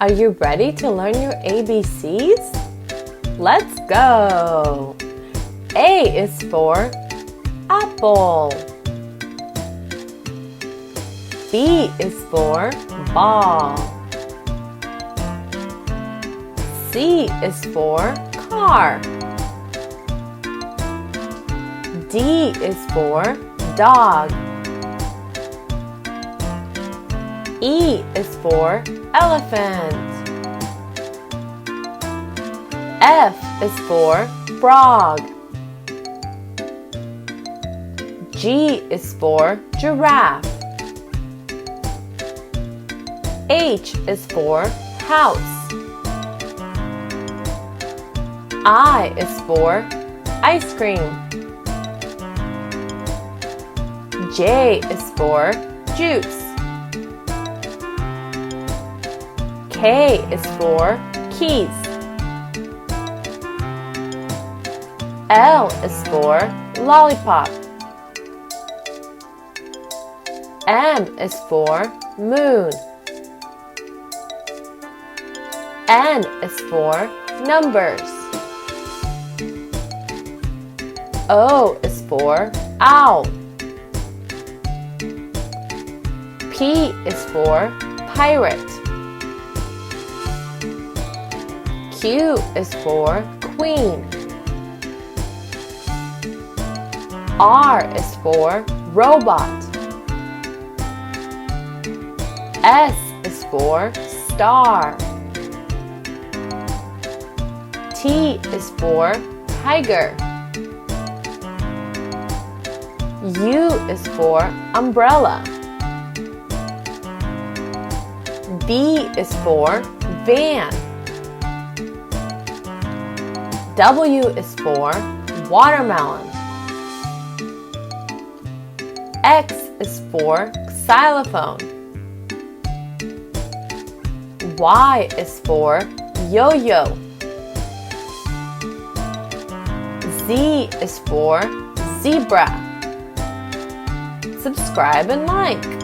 Are you ready to learn your ABCs? Let's go! A is for apple. B is for ball. C is for car. D is for dog. E is for elephant. F is for frog. G is for giraffe. H is for house. I is for ice cream. J is for juice. K is for keys. L is for lollipop. M is for moon. N is for numbers. O is for owl. P is for pirate. Q is for queen. R is for robot. S is for star. T is for tiger. U is for umbrella. V is for van. W is for watermelon. X is for xylophone. Y is for yo-yo. Z is for zebra. Subscribe and like.